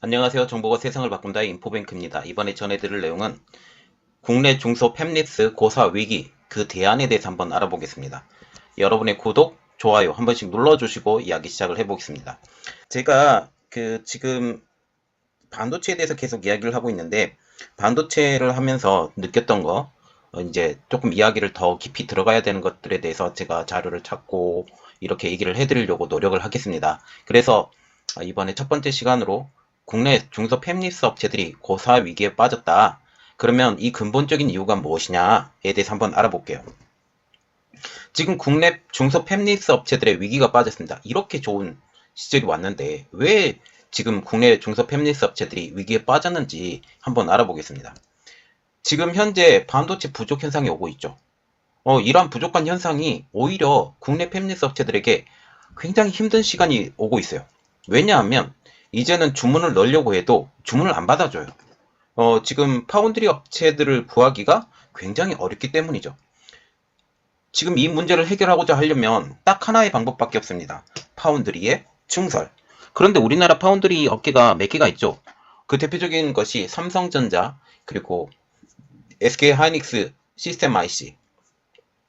안녕하세요. 정보가 세상을 바꾼다의 인포뱅크입니다. 이번에 전해드릴 내용은 국내 중소 팹리스 고사 위기 그 대안에 대해서 한번 알아보겠습니다. 여러분의 구독, 좋아요 한 번씩 눌러주시고 이야기 시작을 해보겠습니다. 제가 지금 반도체에 대해서 계속 이야기를 하고 있는데 반도체를 하면서 느꼈던 거 이제 조금 이야기를 더 깊이 들어가야 되는 것들에 대해서 제가 자료를 찾고 이렇게 얘기를 해드리려고 노력을 하겠습니다. 그래서 이번에 첫 번째 시간으로 국내 중소 팹리스 업체들이 고사 위기에 빠졌다. 그러면 이 근본적인 이유가 무엇이냐에 대해서 한번 알아볼게요. 지금 국내 중소 팹리스 업체들의 위기가 빠졌습니다. 이렇게 좋은 시절이 왔는데 왜 지금 국내 중소 팹리스 업체들이 위기에 빠졌는지 한번 알아보겠습니다. 지금 현재 반도체 부족 현상이 오고 있죠. 이러한 부족한 현상이 오히려 국내 팹리스 업체들에게 굉장히 힘든 시간이 오고 있어요. 왜냐하면 이제는 주문을 넣으려고 해도 주문을 안 받아줘요. 지금 파운드리 업체들을 구하기가 굉장히 어렵기 때문이죠. 지금 이 문제를 해결하고자 하려면 딱 하나의 방법밖에 없습니다. 파운드리의 증설. 그런데 우리나라 파운드리 업계가 몇 개가 있죠. 그 대표적인 것이 삼성전자, 그리고 SK하이닉스 시스템 IC,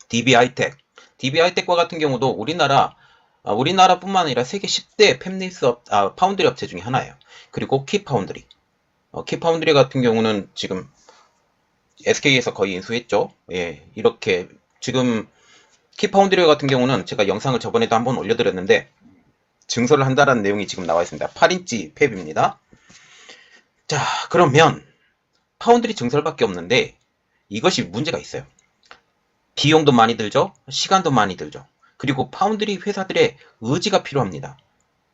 DB하이텍. DB하이텍과 같은 경우도 우리나라뿐만 아니라 세계 10대 파운드리 업체 중에 하나예요. 그리고 키파운드리. 키파운드리 같은 경우는 지금 SK에서 거의 인수했죠. 예, 이렇게 지금 키파운드리 같은 경우는 제가 영상을 저번에도 한번 올려드렸는데 증설을 한다라는 내용이 지금 나와 있습니다. 8인치 팹입니다. 자, 그러면 파운드리 증설밖에 없는데 이것이 문제가 있어요. 비용도 많이 들죠. 시간도 많이 들죠. 그리고 파운드리 회사들의 의지가 필요합니다.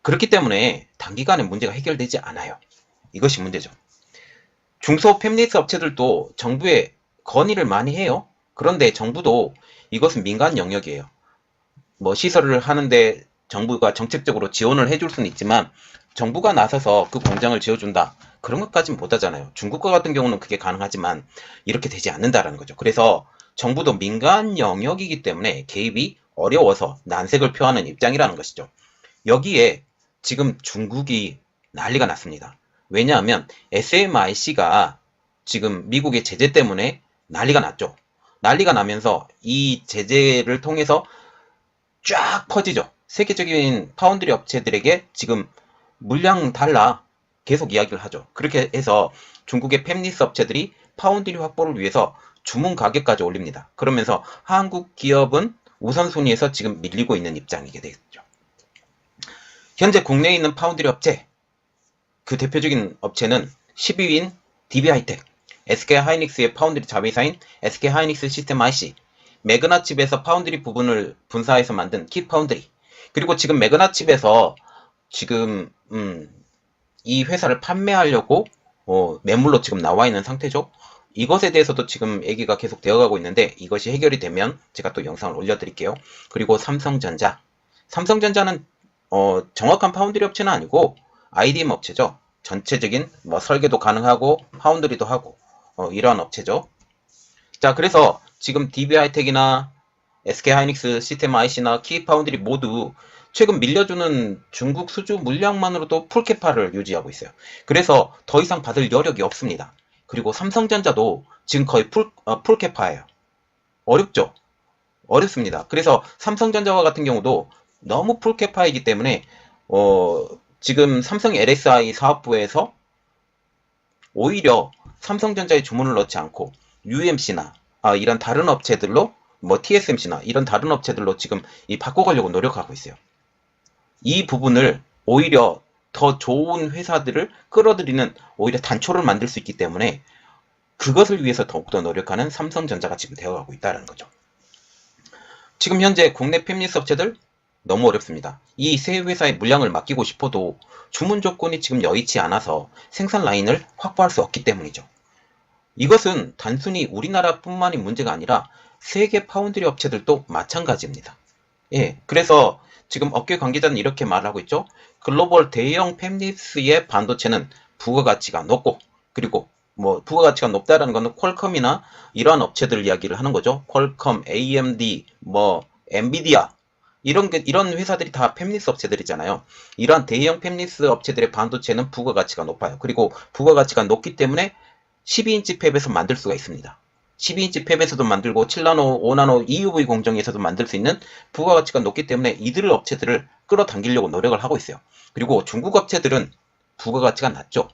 그렇기 때문에 단기간에 문제가 해결되지 않아요. 이것이 문제죠. 중소 팹리스 업체들도 정부에 건의를 많이 해요. 그런데 정부도 이것은 민간 영역이에요. 시설을 하는데 정부가 정책적으로 지원을 해줄 수는 있지만 정부가 나서서 그 공장을 지어준다. 그런 것까지는 못하잖아요. 중국과 같은 경우는 그게 가능하지만 이렇게 되지 않는다라는 거죠. 그래서 정부도 민간 영역이기 때문에 개입이 어려워서 난색을 표하는 입장이라는 것이죠. 여기에 지금 중국이 난리가 났습니다. 왜냐하면 SMIC가 지금 미국의 제재 때문에 난리가 났죠. 난리가 나면서 이 제재를 통해서 쫙 퍼지죠. 세계적인 파운드리 업체들에게 지금 물량 달라 계속 이야기를 하죠. 그렇게 해서 중국의 팹리스 업체들이 파운드리 확보를 위해서 주문 가격까지 올립니다. 그러면서 한국 기업은 우선순위에서 지금 밀리고 있는 입장이게 되겠죠. 현재 국내에 있는 파운드리 업체, 그 대표적인 업체는 10위인 DB하이텍, SK하이닉스의 파운드리 자회사인 SK하이닉스 시스템 IC, 매그나칩에서 파운드리 부분을 분사해서 만든 키파운드리, 그리고 지금 매그나칩에서 지금 이 회사를 판매하려고 매물로 지금 나와 있는 상태죠. 이것에 대해서도 지금 얘기가 계속 되어가고 있는데 이것이 해결이 되면 제가 또 영상을 올려드릴게요. 그리고 삼성전자는 정확한 파운드리 업체는 아니고 IDM 업체죠. 전체적인 설계도 가능하고 파운드리도 하고 이러한 업체죠. 자, 그래서 지금 DB하이텍이나 SK하이닉스 시스템 IC나 키파운드리 모두 최근 밀려주는 중국 수주 물량만으로도 풀캐파를 유지하고 있어요. 그래서 더 이상 받을 여력이 없습니다. 그리고 삼성전자도 지금 거의 풀캐파예요. 어렵죠? 어렵습니다. 그래서 삼성전자와 같은 경우도 너무 풀캐파이기 때문에 지금 삼성 LSI 사업부에서 오히려 삼성전자에 주문을 넣지 않고 UMC나 이런 다른 업체들로 TSMC나 이런 다른 업체들로 지금 바꿔가려고 노력하고 있어요. 이 부분을 오히려 더 좋은 회사들을 끌어들이는 오히려 단초를 만들 수 있기 때문에 그것을 위해서 더욱더 노력하는 삼성전자가 지금 되어가고 있다는 거죠. 지금 현재 국내 팹리스 업체들 너무 어렵습니다. 이 세 회사에 물량을 맡기고 싶어도 주문 조건이 지금 여의치 않아서 생산 라인을 확보할 수 없기 때문이죠. 이것은 단순히 우리나라뿐만이 문제가 아니라 세계 파운드리 업체들도 마찬가지입니다. 예, 그래서 지금 업계 관계자는 이렇게 말하고 있죠. 글로벌 대형 팹리스의 반도체는 부가가치가 높고, 그리고 부가가치가 높다라는 것은 퀄컴이나 이러한 업체들 이야기를 하는 거죠. 퀄컴, AMD, 엔비디아 이런 회사들이 다 팹리스 업체들이잖아요. 이러한 대형 팹리스 업체들의 반도체는 부가가치가 높아요. 그리고 부가가치가 높기 때문에 12인치 팹에서 만들 수가 있습니다. 12인치 팹에서도 만들고 7나노, 5나노 EUV 공정에서도 만들 수 있는 부가가치가 높기 때문에 이들 업체들을 끌어당기려고 노력을 하고 있어요. 그리고 중국 업체들은 부가가치가 낮죠.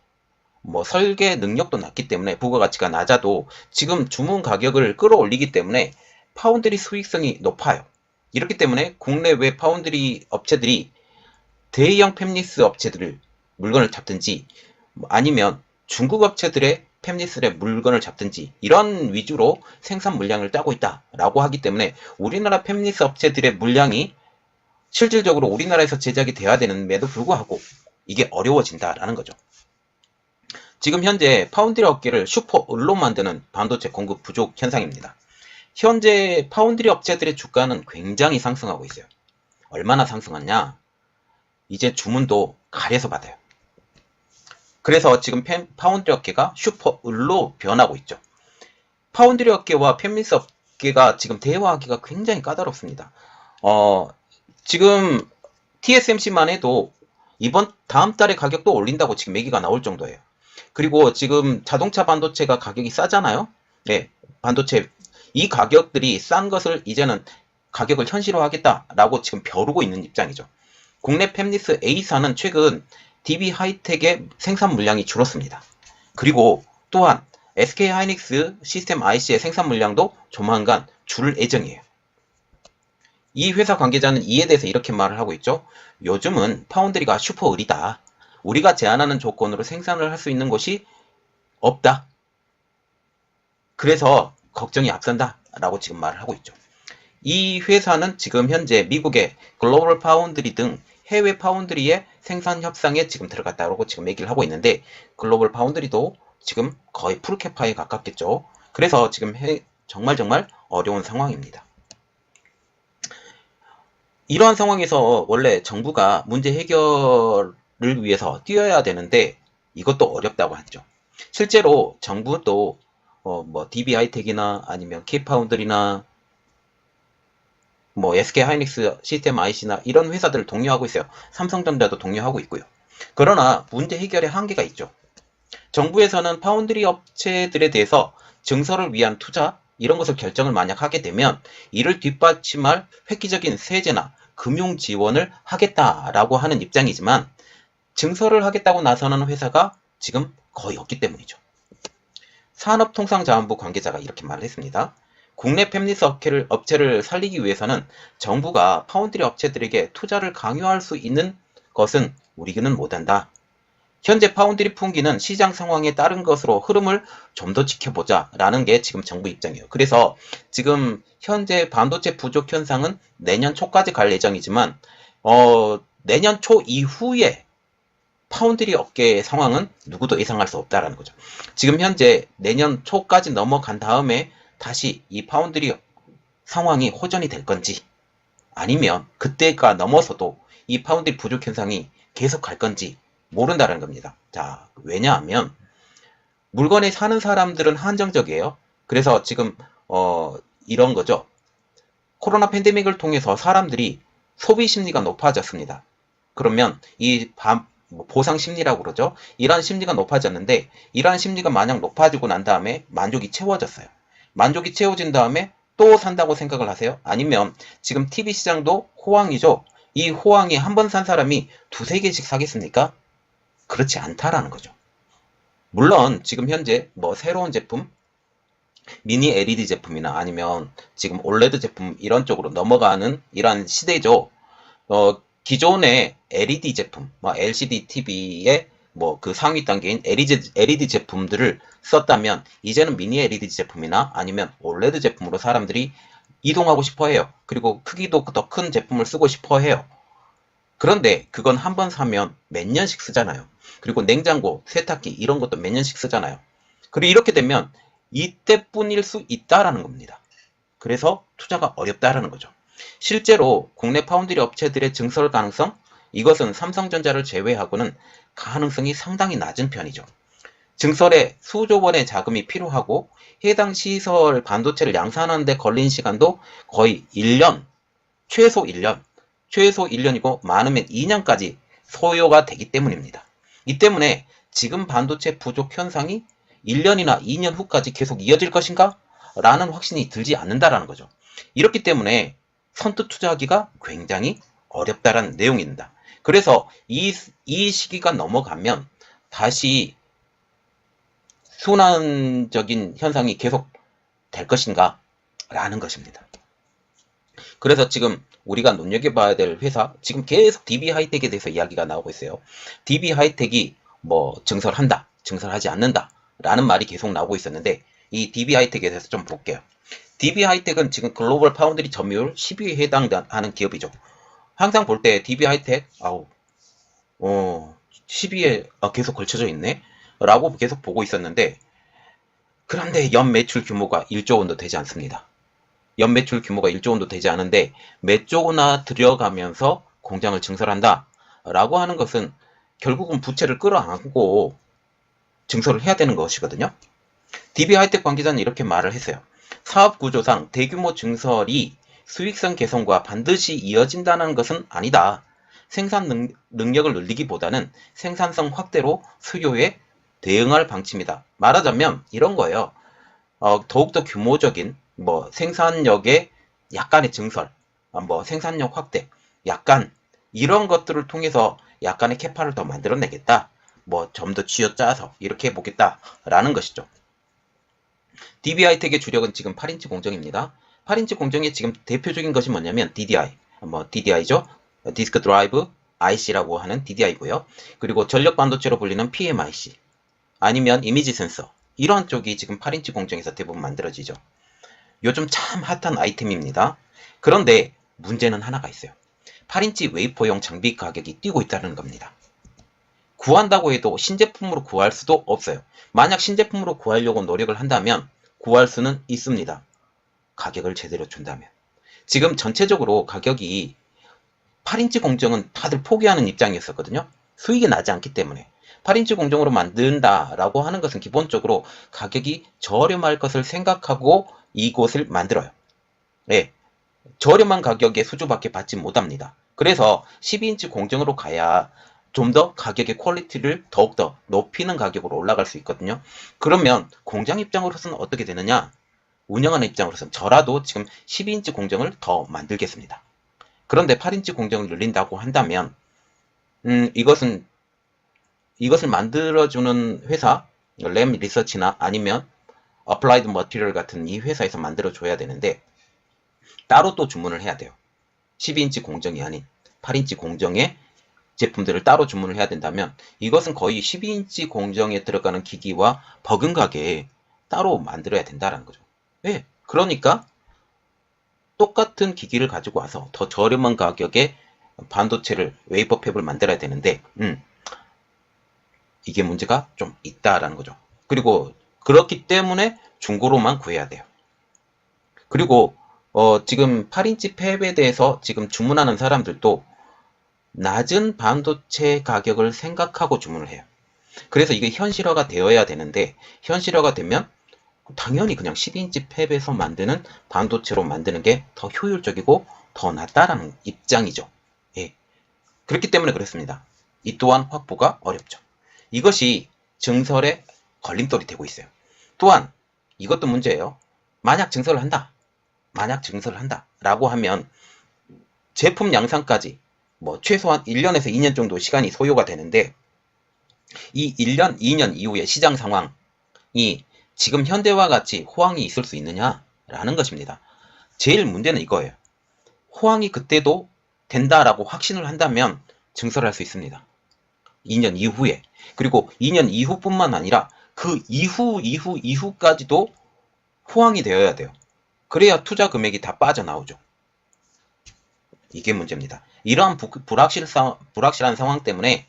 뭐 설계 능력도 낮기 때문에 부가가치가 낮아도 지금 주문 가격을 끌어올리기 때문에 파운드리 수익성이 높아요. 이렇기 때문에 국내외 파운드리 업체들이 대형 팹리스 업체들을 물건을 잡든지 아니면 중국 업체들의 팹리스의 물건을 잡든지 이런 위주로 생산 물량을 짜고 있다라고 하기 때문에 우리나라 팹리스 업체들의 물량이 실질적으로 우리나라에서 제작이 돼야 되는데도 불구하고 이게 어려워진다라는 거죠. 지금 현재 파운드리 업계를 슈퍼 을로 만드는 반도체 공급 부족 현상입니다. 현재 파운드리 업체들의 주가는 굉장히 상승하고 있어요. 얼마나 상승하냐? 이제 주문도 가려서 받아요. 그래서 지금 파운드리 업계가 슈퍼 을로 변하고 있죠. 파운드리 업계와 팹리스 업계가 지금 대화하기가 굉장히 까다롭습니다. 지금 TSMC만 해도 다음 달에 가격도 올린다고 지금 얘기가 나올 정도예요. 그리고 지금 자동차 반도체가 가격이 싸잖아요. 네, 반도체 이 가격들이 싼 것을 이제는 가격을 현실화하겠다라고 지금 벼르고 있는 입장이죠. 국내 팹리스 A사는 최근 DB 하이텍의 생산 물량이 줄었습니다. 그리고 또한 SK 하이닉스 시스템 IC의 생산 물량도 조만간 줄 예정이에요. 이 회사 관계자는 이에 대해서 이렇게 말을 하고 있죠. 요즘은 파운드리가 슈퍼 을이다. 우리가 제안하는 조건으로 생산을 할 수 있는 곳이 없다. 그래서 걱정이 앞선다 라고 지금 말을 하고 있죠. 이 회사는 지금 현재 미국의 글로벌 파운드리 등 해외 파운드리의 생산 협상에 지금 들어갔다고 지금 얘기를 하고 있는데 글로벌 파운드리도 지금 거의 풀캐파에 가깝겠죠. 그래서 지금 정말 어려운 상황입니다. 이러한 상황에서 원래 정부가 문제 해결을 위해서 뛰어야 되는데 이것도 어렵다고 하죠. 실제로 정부도 뭐 DB 하이텍이나 아니면 K파운드리나 뭐 SK 하이닉스 시스템 IC나 이런 회사들을 독려하고 있어요. 삼성전자도 독려하고 있고요. 그러나 문제 해결에 한계가 있죠. 정부에서는 파운드리 업체들에 대해서 증설을 위한 투자 이런 것을 결정을 만약 하게 되면 이를 뒷받침할 획기적인 세제나 금융 지원을 하겠다라고 하는 입장이지만 증설을 하겠다고 나서는 회사가 지금 거의 없기 때문이죠. 산업통상자원부 관계자가 이렇게 말을 했습니다. 국내 팹리스 업체를 살리기 위해서는 정부가 파운드리 업체들에게 투자를 강요할 수 있는 것은 우리는 못한다. 현재 파운드리 풍기는 시장 상황에 따른 것으로 흐름을 좀 더 지켜보자 라는 게 지금 정부 입장이에요. 그래서 지금 현재 반도체 부족 현상은 내년 초까지 갈 예정이지만 내년 초 이후에 파운드리 업계의 상황은 누구도 예상할 수 없다라는 거죠. 지금 현재 내년 초까지 넘어간 다음에 다시 이 파운드리 상황이 호전이 될 건지 아니면 그때가 넘어서도 이 파운드리 부족 현상이 계속 갈 건지 모른다는 겁니다. 자, 왜냐하면 물건에 사는 사람들은 한정적이에요. 그래서 지금 이런 거죠. 코로나 팬데믹을 통해서 사람들이 소비 심리가 높아졌습니다. 그러면 이 보상 심리라고 그러죠. 이러한 심리가 높아졌는데 이러한 심리가 마냥 높아지고 난 다음에 만족이 채워졌어요. 만족이 채워진 다음에 또 산다고 생각을 하세요? 아니면 지금 TV 시장도 호황이죠. 이 호황이 한 번 산 사람이 두세 개씩 사겠습니까? 그렇지 않다라는 거죠. 물론 지금 현재 뭐 새로운 제품, 미니 LED 제품이나 아니면 지금 올레드 제품 이런 쪽으로 넘어가는 이러한 시대죠. 기존의 LED 제품, LCD TV의 뭐 그 상위 단계인 LED 제품들을 썼다면 이제는 미니 LED 제품이나 아니면 올레드 제품으로 사람들이 이동하고 싶어 해요. 그리고 크기도 더 큰 제품을 쓰고 싶어 해요. 그런데 그건 한 번 사면 몇 년씩 쓰잖아요. 그리고 냉장고, 세탁기 이런 것도 몇 년씩 쓰잖아요. 그리고 이렇게 되면 이때뿐일 수 있다라는 겁니다. 그래서 투자가 어렵다라는 거죠. 실제로 국내 파운드리 업체들의 증설 가능성, 이것은 삼성전자를 제외하고는 가능성이 상당히 낮은 편이죠. 증설에 수조 원의 자금이 필요하고 해당 시설 반도체를 양산하는 데 걸린 시간도 거의 1년, 최소 1년, 최소 1년이고 많으면 2년까지 소요가 되기 때문입니다. 이 때문에 지금 반도체 부족 현상이 1년이나 2년 후까지 계속 이어질 것인가? 라는 확신이 들지 않는다라는 거죠. 이렇기 때문에 선뜻 투자하기가 굉장히 어렵다라는 내용입니다. 그래서 이 시기가 넘어가면 다시 순환적인 현상이 계속 될 것인가? 라는 것입니다. 그래서 지금 우리가 눈여겨봐야 될 회사, 지금 계속 DB하이텍에 대해서 이야기가 나오고 있어요. DB하이텍이 뭐 증설한다, 증설하지 않는다 라는 말이 계속 나오고 있었는데, 이 DB하이텍에 대해서 좀 볼게요. DB하이텍은 지금 글로벌 파운드리 점유율 10위에 해당하는 기업이죠. 항상 볼 때 DB하이텍 10위에 계속 걸쳐져 있네 라고 계속 보고 있었는데, 그런데 연 매출 규모가 1조 원도 되지 않습니다. 연 매출 규모가 1조 원도 되지 않은데 몇 조 원이나 들여가면서 공장을 증설한다 라고 하는 것은 결국은 부채를 끌어안고 증설을 해야 되는 것이거든요. DB하이텍 관계자는 이렇게 말을 했어요. 사업 구조상 대규모 증설이 수익성 개선과 반드시 이어진다는 것은 아니다. 생산 능력을 늘리기보다는 생산성 확대로 수요에 대응할 방침이다. 말하자면 이런 거예요. 더욱더 규모적인 생산력의 약간의 증설, 생산력 확대, 약간 이런 것들을 통해서 약간의 캐파를 더 만들어내겠다. 좀 더 쥐어짜서 이렇게 해보겠다라는 것이죠. DB하이텍의 주력은 지금 8인치 공정입니다. 8인치 공정의 지금 대표적인 것이 뭐냐면 DDI, DDI죠. 디스크 드라이브 IC라고 하는 DDI고요. 그리고 전력 반도체로 불리는 PMIC, 아니면 이미지 센서, 이런 쪽이 지금 8인치 공정에서 대부분 만들어지죠. 요즘 참 핫한 아이템입니다. 그런데 문제는 하나가 있어요. 8인치 웨이퍼용 장비 가격이 뛰고 있다는 겁니다. 구한다고 해도 신제품으로 구할 수도 없어요. 만약 신제품으로 구하려고 노력을 한다면 구할 수는 있습니다. 가격을 제대로 준다면. 지금 전체적으로 가격이 8인치 공정은 다들 포기하는 입장이었었거든요. 수익이 나지 않기 때문에. 8인치 공정으로 만든다라고 하는 것은 기본적으로 가격이 저렴할 것을 생각하고 이곳을 만들어요. 네, 저렴한 가격에 수주밖에 받지 못합니다. 그래서 12인치 공정으로 가야 좀 더 가격의 퀄리티를 더욱더 높이는 가격으로 올라갈 수 있거든요. 그러면 공장 입장으로서는 어떻게 되느냐? 운영하는 입장으로서는 저라도 지금 12인치 공정을 더 만들겠습니다. 그런데 8인치 공정을 늘린다고 한다면 이것을 만들어주는 회사, 램 리서치나 아니면 어플라이드 머티리얼 같은 이 회사에서 만들어줘야 되는데 따로 또 주문을 해야 돼요. 12인치 공정이 아닌 8인치 공정의 제품들을 따로 주문을 해야 된다면 이것은 거의 12인치 공정에 들어가는 기기와 버금가게 따로 만들어야 된다는 거죠. 왜? 그러니까 똑같은 기기를 가지고 와서 더 저렴한 가격에 반도체를 웨이퍼 팹을 만들어야 되는데 이게 문제가 좀 있다라는 거죠. 그리고 그렇기 때문에 중고로만 구해야 돼요. 그리고 지금 8인치 팹에 대해서 지금 주문하는 사람들도 낮은 반도체 가격을 생각하고 주문을 해요. 그래서 이게 현실화가 되어야 되는데 현실화가 되면 당연히 그냥 12인치 팹에서 만드는 반도체로 만드는 게 더 효율적이고 더 낫다라는 입장이죠. 예. 그렇기 때문에 그렇습니다. 이 또한 확보가 어렵죠. 이것이 증설의 걸림돌이 되고 있어요. 또한 이것도 문제예요. 만약 증설을 한다 라고 하면 제품 양산까지 최소한 1년에서 2년 정도 시간이 소요가 되는데 이 1년, 2년 이후의 시장 상황이 지금 현대와 같이 호황이 있을 수 있느냐라는 것입니다. 제일 문제는 이거예요. 호황이 그때도 된다라고 확신을 한다면 증설할 수 있습니다. 2년 이후에. 그리고 2년 이후뿐만 아니라 그 이후까지도 호황이 되어야 돼요. 그래야 투자 금액이 다 빠져나오죠. 이게 문제입니다. 이러한 불확실한 상황 때문에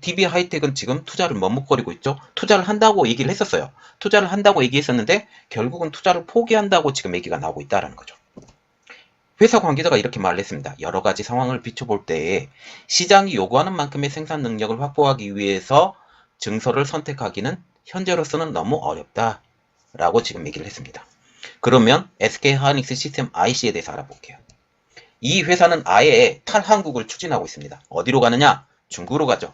DB하이텍은 지금 투자를 머뭇거리고 있죠. 투자를 한다고 얘기를 했었어요. 투자를 한다고 얘기했었는데 결국은 투자를 포기한다고 지금 얘기가 나오고 있다는 거죠. 회사 관계자가 이렇게 말을 했습니다. 여러 가지 상황을 비춰볼 때에 시장이 요구하는 만큼의 생산 능력을 확보하기 위해서 증설을 선택하기는 현재로서는 너무 어렵다 라고 지금 얘기를 했습니다. 그러면 SK하이닉스 시스템 IC에 대해서 알아볼게요. 이 회사는 아예 탈한국을 추진하고 있습니다. 어디로 가느냐? 중국으로 가죠.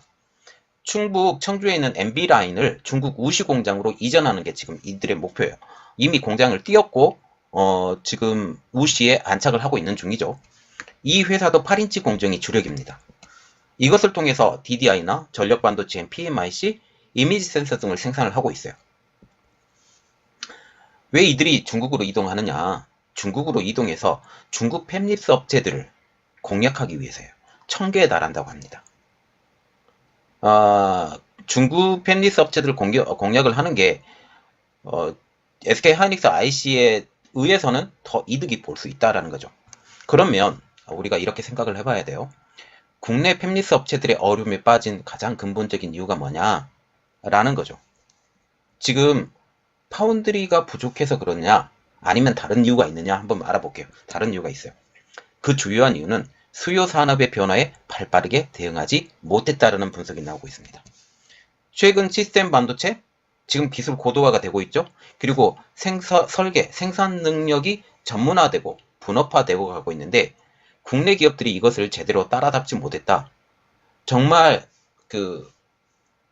충북 청주에 있는 MB라인을 중국 우시 공장으로 이전하는 게 지금 이들의 목표예요. 이미 공장을 띄웠고 지금 우시에 안착을 하고 있는 중이죠. 이 회사도 8인치 공정이 주력입니다. 이것을 통해서 DDI나 전력반도체, PMIC, 이미지 센서 등을 생산을 하고 있어요. 왜 이들이 중국으로 이동하느냐? 중국으로 이동해서 중국 팹립스 업체들을 공략하기 위해서예요. 1000개에 달한다고 합니다. 중국 팹립스 업체들을 공략을 하는 게 SK 하이닉스 IC에 의해서는 더 이득이 볼 수 있다라는 거죠. 그러면 우리가 이렇게 생각을 해봐야 돼요. 국내 팹립스 업체들의 어려움에 빠진 가장 근본적인 이유가 뭐냐? 라는 거죠. 지금 파운드리가 부족해서 그러냐? 아니면 다른 이유가 있느냐? 한번 알아볼게요. 다른 이유가 있어요. 그 주요한 이유는 수요 산업의 변화에 발빠르게 대응하지 못했다라는 분석이 나오고 있습니다. 최근 시스템 반도체, 지금 기술 고도화가 되고 있죠. 그리고 설계, 생산 능력이 전문화되고 분업화되고 가고 있는데 국내 기업들이 이것을 제대로 따라잡지 못했다. 정말 그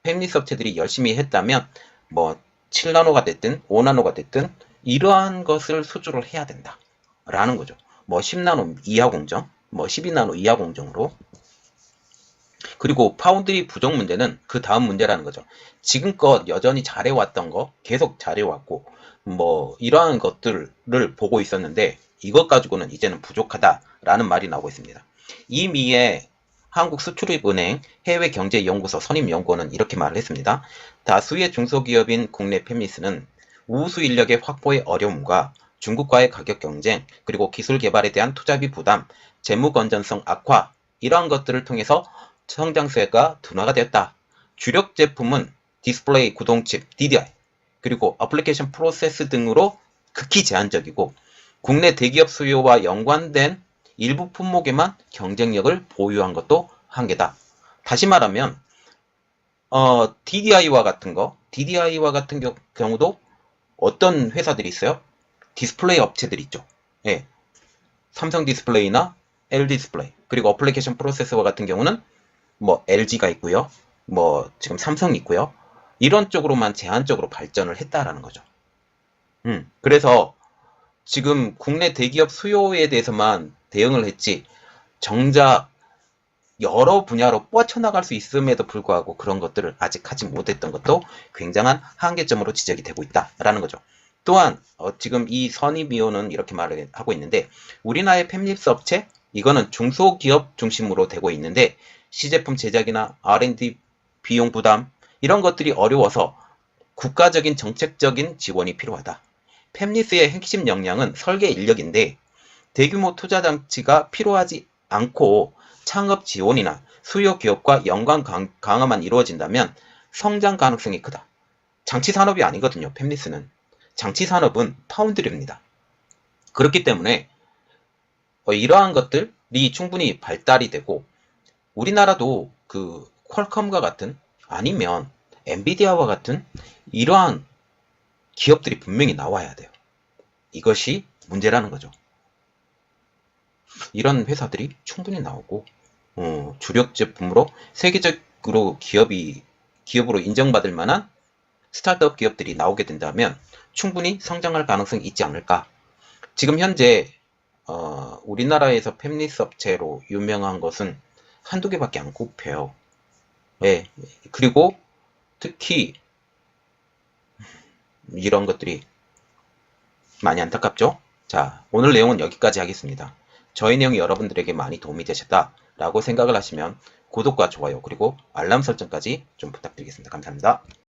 팹립스 업체들이 열심히 했다면 뭐 7나노가 됐든 5나노가 됐든 이러한 것을 수주를 해야 된다 라는 거죠. 뭐 10나노 이하 공정, 뭐 12나노 이하 공정으로. 그리고 파운드리 부족 문제는 그 다음 문제라는 거죠. 지금껏 여전히 잘해왔던 거, 계속 잘해왔고 뭐 이러한 것들을 보고 있었는데 이것 가지고는 이제는 부족하다라는 말이 나오고 있습니다. 이미의 한국수출입은행 해외경제연구소 선임연구원은 이렇게 말을 했습니다. 다수의 중소기업인 국내 팹립스는 우수 인력의 확보의 어려움과 중국과의 가격 경쟁, 그리고 기술 개발에 대한 투자비 부담, 재무 건전성 악화, 이러한 것들을 통해서 성장세가 둔화가 되었다. 주력 제품은 디스플레이 구동칩, DDI, 그리고 어플리케이션 프로세스 등으로 극히 제한적이고 국내 대기업 수요와 연관된 일부 품목에만 경쟁력을 보유한 것도 한계다. 다시 말하면 DDI와 같은 경우도 어떤 회사들이 있어요? 디스플레이 업체들이 있죠. 예. 삼성 디스플레이나 LG 디스플레이, 그리고 어플리케이션 프로세서와 같은 경우는 뭐 LG가 있고요. 뭐 지금 삼성이 있고요. 이런 쪽으로만 제한적으로 발전을 했다라는 거죠. 그래서 지금 국내 대기업 수요에 대해서만 대응을 했지 정작 여러 분야로 뻗쳐나갈 수 있음에도 불구하고 그런 것들을 아직 하지 못했던 것도 굉장한 한계점으로 지적이 되고 있다라는 거죠. 또한 지금 이 선임위원은 이렇게 말을 하고 있는데 우리나라의 팹립스 업체 이거는 중소기업 중심으로 되고 있는데 시제품 제작이나 R&D 비용 부담 이런 것들이 어려워서 국가적인 정책적인 지원이 필요하다. 팹립스의 핵심 역량은 설계 인력인데 대규모 투자 장치가 필요하지 않고 창업 지원이나 수요 기업과 연관 강화만 이루어진다면 성장 가능성이 크다. 장치 산업이 아니거든요. 팹립스는. 장치 산업은 파운드리입니다. 그렇기 때문에 이러한 것들이 충분히 발달이 되고 우리나라도 그 퀄컴과 같은 아니면 엔비디아와 같은 이러한 기업들이 분명히 나와야 돼요. 이것이 문제라는 거죠. 이런 회사들이 충분히 나오고 주력 제품으로 세계적으로 기업으로 인정받을 만한 스타트업 기업들이 나오게 된다면 충분히 성장할 가능성이 있지 않을까. 지금 현재 우리나라에서 팹립스 업체로 유명한 것은 한두 개밖에 안 꼽혀요. 네. 그리고 특히 이런 것들이 많이 안타깝죠? 자, 오늘 내용은 여기까지 하겠습니다. 저희 내용이 여러분들에게 많이 도움이 되셨다라고 생각을 하시면 구독과 좋아요 그리고 알람 설정까지 좀 부탁드리겠습니다. 감사합니다.